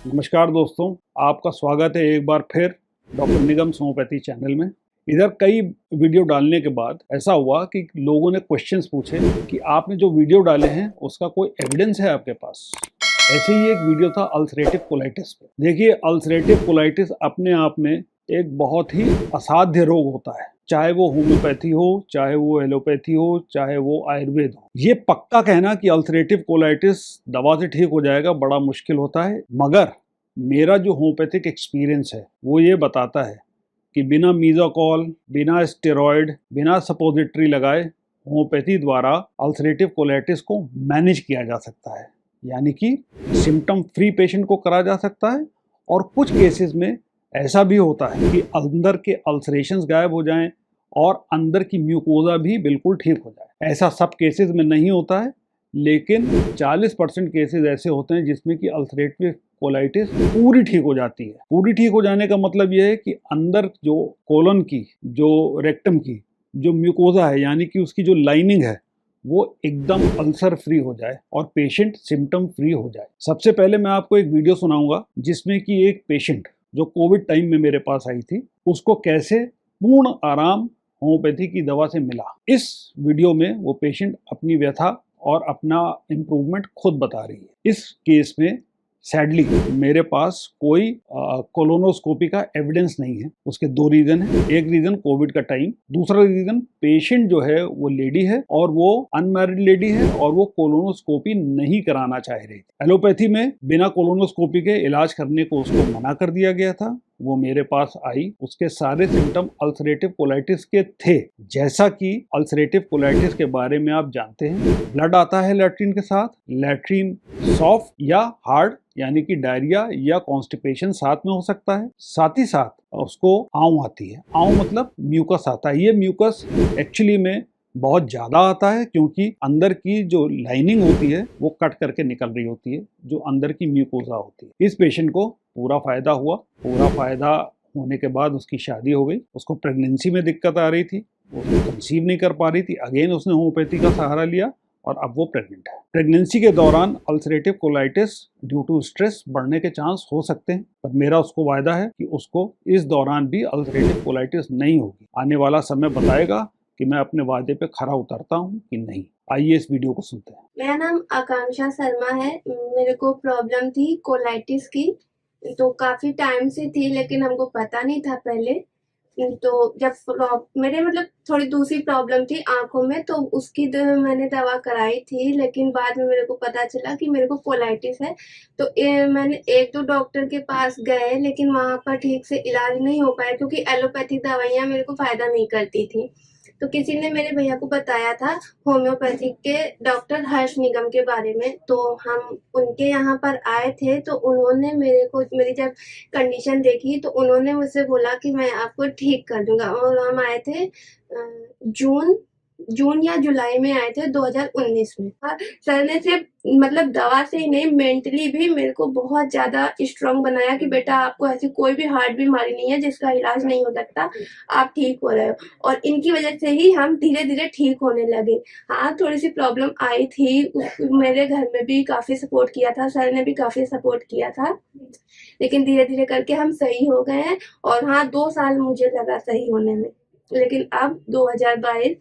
नमस्कार दोस्तों, आपका स्वागत है एक बार फिर डॉक्टर निगम होम्योपैथी चैनल में। इधर कई वीडियो डालने के बाद ऐसा हुआ कि लोगों ने क्वेश्चंस पूछे कि आपने जो वीडियो डाले हैं उसका कोई एविडेंस है आपके पास। ऐसे ही एक वीडियो था अल्सरेटिव कोलाइटिस पे। देखिए, अल्सरेटिव कोलाइटिस अपने आप में एक बहुत ही असाध्य रोग होता है, चाहे वो होम्योपैथी हो, चाहे वो एलोपैथी हो, चाहे वो आयुर्वेद हो। ये पक्का कहना कि अल्सरेटिव कोलाइटिस दवा से ठीक हो जाएगा बड़ा मुश्किल होता है, मगर मेरा जो होम्योपैथिक एक्सपीरियंस है वो ये बताता है कि बिना मीज़ोकॉल, बिना स्टेरॉयड, बिना सपोजिटरी लगाए होम्योपैथी द्वारा अल्सरेटिव कोलाइटिस को मैनेज किया जा सकता है, यानी कि सिम्टम फ्री पेशेंट को करा जा सकता है। और कुछ केसेस में ऐसा भी होता है कि अंदर के अल्सरेशंस गायब हो जाएं और अंदर की म्यूकोजा भी बिल्कुल ठीक हो जाए। ऐसा सब केसेस में नहीं होता है, लेकिन 40% केसेस ऐसे होते हैं जिसमें कि अल्सरेटिव कोलाइटिस पूरी ठीक हो जाती है। पूरी ठीक हो जाने का मतलब यह है कि अंदर जो कोलन की, जो रेक्टम की जो म्यूकोजा है, यानी कि उसकी जो लाइनिंग है, वो एकदम अल्सर फ्री हो जाए और पेशेंट सिम्टम फ्री हो जाए। सबसे पहले मैं आपको एक वीडियो सुनाऊंगा जिसमें कि एक पेशेंट जो कोविड टाइम में मेरे पास आई थी, उसको कैसे पूर्ण आराम होम्योपैथी की दवा से मिला। इस वीडियो में वो पेशेंट अपनी व्यथा और अपना इम्प्रूवमेंट खुद बता रही है। इस केस में सैडली मेरे पास कोई कोलोनोस्कोपी का एविडेंस नहीं है। उसके दो रीजन है। एक रीजन कोविड का टाइम, दूसरा रीजन पेशेंट जो है वो लेडी है और वो अनमैरिड लेडी है और वो कोलोनोस्कोपी नहीं कराना चाह रही थी। एलोपैथी में बिना कोलोनोस्कोपी के इलाज करने को उसको मना कर दिया गया था। वो मेरे पास आई, उसके सारे सिम्टम अल्सरेटिव कोलाइटिस के थे। जैसा कि अल्सरेटिव कोलाइटिस के बारे में आप जानते हैं, ब्लड आता है लैट्रिन के साथ। लैट्रिन सॉफ्ट या हार्ड, यानी कि डायरिया या कॉन्स्टिपेशन साथ में हो सकता है। साथ ही साथ उसको आंव आती है। आंव मतलब म्यूकस आता है। ये म्यूकस एक्चुअली में बहुत ज़्यादा आता है क्योंकि अंदर की जो लाइनिंग होती है वो कट करके निकल रही होती है, जो अंदर की म्यूकोजा होती है। इस पेशेंट को पूरा फायदा हुआ। पूरा फायदा होने के बाद उसकी शादी हो गई। उसको प्रेगनेंसी में दिक्कत आ रही थी, वो कंसीव नहीं कर पा रही थी। अगेन उसने होम्योपैथी का सहारा लिया और अब वो प्रेग्नेंट है। प्रेगनेंसी के दौरान ulcerative colitis due to stress बढ़ने के चांस हो सकते हैं, पर मेरा उसको वायदा है कि उसको इस दौरान भी अल्सरेटिव कोलाइटिस नहीं होगी। आने वाला समय बताएगा कि मैं अपने वादे पे खरा उतरता हूँ कि नहीं। आइए इस वीडियो को सुनते हैं। मेरा नाम आकांक्षा शर्मा है। मेरे को प्रॉब्लम थी कोलाइटिस की, तो काफी टाइम से थी, लेकिन हमको पता नहीं था पहले। तो जब मेरे मतलब थोड़ी दूसरी प्रॉब्लम थी आंखों में, तो उसकी मैंने दवा कराई थी, लेकिन बाद में मेरे को पता चला कि मेरे को कोलाइटिस है। तो मैंने एक दो डॉक्टर के पास गए, लेकिन वहां पर ठीक से इलाज नहीं हो पाया क्योंकि एलोपैथिक दवाइयां मेरे को फायदा नहीं करती थी। तो किसी ने मेरे भैया को बताया था होम्योपैथिक के डॉक्टर हर्ष निगम के बारे में, तो हम उनके यहाँ पर आए थे। तो उन्होंने मेरी जब कंडीशन देखी तो उन्होंने मुझसे बोला कि मैं आपको ठीक कर दूंगा। और हम आए थे जून जून या जुलाई में आए थे 2019 में। सर ने सिर्फ मतलब दवा से ही नहीं, मेंटली भी मेरे को बहुत ज्यादा स्ट्रांग बनाया कि बेटा आपको ऐसी कोई भी हार्ट बीमारी नहीं है जिसका इलाज नहीं हो सकता, आप ठीक हो रहे हो। और इनकी वजह से ही हम धीरे धीरे ठीक होने लगे। हाँ, थोड़ी सी प्रॉब्लम आई थी, मेरे घर में भी काफी सपोर्ट किया था, सर ने भी काफी सपोर्ट किया था, लेकिन धीरे धीरे करके हम सही हो गए हैं। और हाँ, 2 साल मुझे लगा सही होने में, लेकिन अब 2022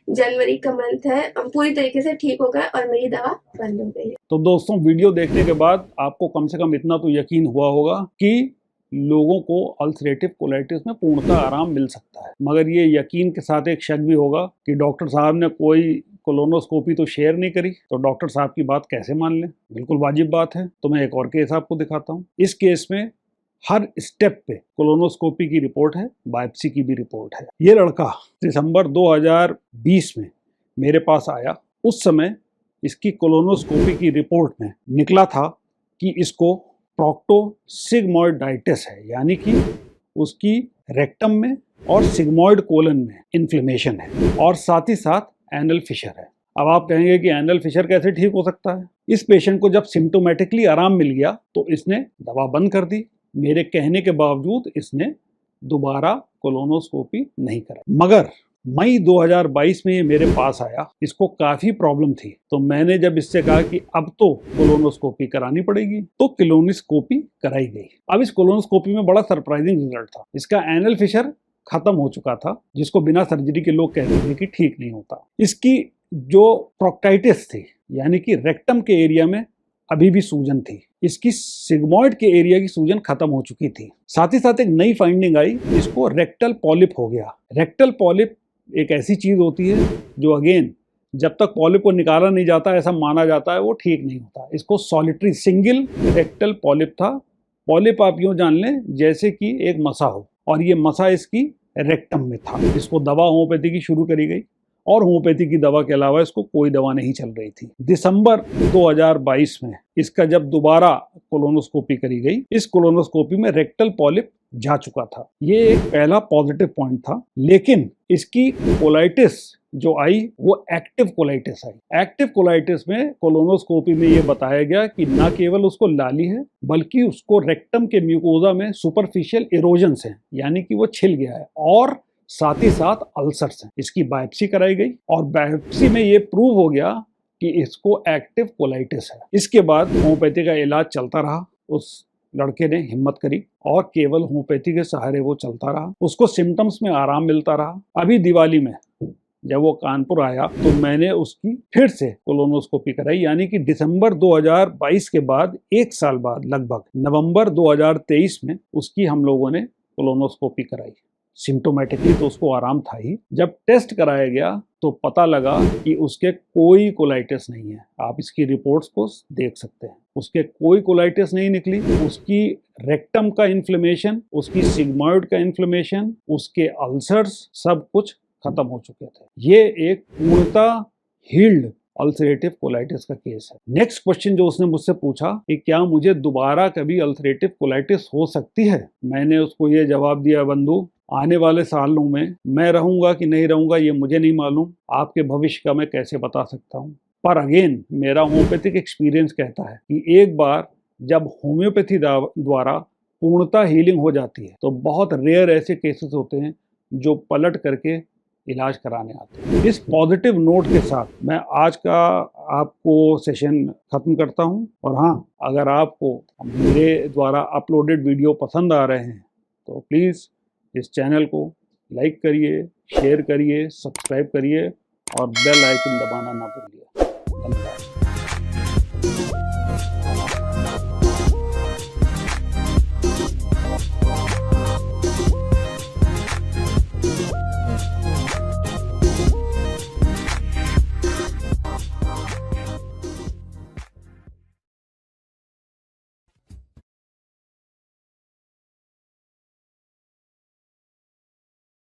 जनवरी का मंथ है, हम पूरी तरीके से ठीक हो गए और मेरी दवा बंद हो गई है। तो दोस्तों, वीडियो देखने के बाद आपको कम से कम इतना तो यकीन हुआ होगा कि लोगों को अल्सरेटिव कोलाइटिस में पूर्णतः आराम मिल सकता है। मगर ये यकीन के साथ एक शक भी होगा कि डॉक्टर साहब ने कोई कोलोनोस्कोपी तो शेयर नहीं करी, तो डॉक्टर साहब की बात कैसे मान लें। बिल्कुल वाजिब बात है। तो मैं एक और केस आपको दिखाता हूँ। इस केस में हर स्टेप पे कोलोनोस्कोपी की रिपोर्ट है, बायोप्सी की भी रिपोर्ट है। ये लड़का दिसंबर 2020 में मेरे पास आया। उस समय इसकी कोलोनोस्कोपी की रिपोर्ट में निकला था कि इसको प्रोक्टोसिग्मोइडाइटिस है, यानी कि उसकी रेक्टम में और सिग्मोइड कोलन में इन्फ्लेमेशन है और साथ ही साथ एनल फिशर है। अब आप कहेंगे कि एनल फिशर कैसे ठीक हो सकता है। इस पेशेंट को जब सिम्टोमेटिकली आराम मिल गया तो इसने दवा बंद कर दी। मेरे कहने के बावजूद इसने दोबारा कोलोनोस्कोपी नहीं करा। मगर मई 2022 में ये मेरे पास आया। इसको काफी प्रॉब्लम थी, तो मैंने जब इससे कहा कि अब तो कोलोनोस्कोपी करानी पड़ेगी, तो कोलोनोस्कोपी कराई गई। अब इस कोलोनोस्कोपी में बड़ा सरप्राइजिंग रिजल्ट था। इसका एनल फिशर खत्म हो चुका था, जिसको बिना सर्जरी के लोग कहते थे कि ठीक नहीं होता। इसकी जो प्रोक्टाइटिस थी, यानी कि रेक्टम के एरिया में अभी भी सूजन थी। इसकी सिग्मॉइड के एरिया की सूजन खत्म हो चुकी थी। साथ ही साथ एक नई फाइंडिंग आई, इसको रेक्टल पॉलिप हो गया। रेक्टल पॉलिप एक ऐसी चीज होती है जो अगेन जब तक पॉलिप को निकाला नहीं जाता, ऐसा माना जाता है, वो ठीक नहीं होता। इसको सॉलिटरी सिंगल रेक्टल पॉलिप था। पॉलिप आप यूं जान लें जैसे कि एक मसा हो, और ये मसा इसकी रेक्टम में था। इसको दवा होम्योपैथी की शुरू करी गई, और होम्योपैथी की दवा के अलावा इसको कोई दवा नहीं चल रही थी। दिसंबर 2022 में इसका जब दोबारा कोलोनोस्कोपी करी गई, इस कोलोनोस्कोपी में रेक्टल पॉलिप जा चुका था। ये एक पहला पॉजिटिव पॉइंट था। लेकिन इसकी कोलाइटिस जो आई वो एक्टिव कोलाइटिस आई। एक्टिव कोलाइटिस में कोलोनोस्कोपी में ये बताया गया कि न केवल उसको लाली है, बल्कि उसको रेक्टम के म्यूकोजा में सुपरफिशियल इरोजन्स हैं, यानी कि वो छिल गया है, और साथ ही साथ अल्सर्स हैं। इसकी बायोप्सी कराई गई, और बायोप्सी में ये प्रूव हो गया कि इसको एक्टिव कोलाइटिस है। इसके बाद होम्योपैथी का इलाज चलता रहा। उस लड़के ने हिम्मत करी और केवल होम्योपैथी के सहारे वो चलता रहा। उसको सिम्टम्स में आराम मिलता रहा। अभी दिवाली में जब वो कानपुर आया तो मैंने उसकी फिर से कोलोनोस्कोपी कराई, यानी कि दिसंबर 2022 के बाद 1 साल बाद लगभग नवंबर 2023 में उसकी हम लोगों ने कोलोनोस्कोपी कराई। सिम्टोमेटिकली तो उसको आराम था ही। जब टेस्ट कराया गया तो पता लगा कि उसके कोई कोलाइटिस नहीं है। आप इसकी रिपोर्ट्स को देख सकते हैं, उसके कोई कोलाइटिस नहीं निकली। उसकी रेक्टम का इन्फ्लेमेशन, उसकी सिग्मॉइड का इन्फ्लेमेशन, उसके अल्सर्स सब कुछ खत्म हो चुके थे। ये एक पूर्णतः हील्ड अल्सरेटिव कोलाइटिस का केस है। नेक्स्ट क्वेश्चन जो उसने मुझसे पूछा कि क्या मुझे दोबारा कभी अल्सरेटिव कोलाइटिस हो सकती है, मैंने उसको ये जवाब दिया, बंधु आने वाले सालों में मैं रहूंगा कि नहीं रहूंगा ये मुझे नहीं मालूम, आपके भविष्य का मैं कैसे बता सकता हूँ। पर अगेन मेरा होम्योपैथिक एक्सपीरियंस कहता है कि एक बार जब होम्योपैथी द्वारा पूर्णतः हीलिंग हो जाती है तो बहुत रेयर ऐसे केसेस होते हैं जो पलट करके इलाज कराने आते हैं। इस पॉजिटिव नोट के साथ मैं आज का आपको सेशन खत्म करता हूं। और हाँ, अगर आपको मेरे द्वारा अपलोडेड वीडियो पसंद आ रहे हैं तो प्लीज़ इस चैनल को लाइक करिए, शेयर करिए, सब्सक्राइब करिए और बेल आइकन दबाना ना भूलिए। धन्यवाद।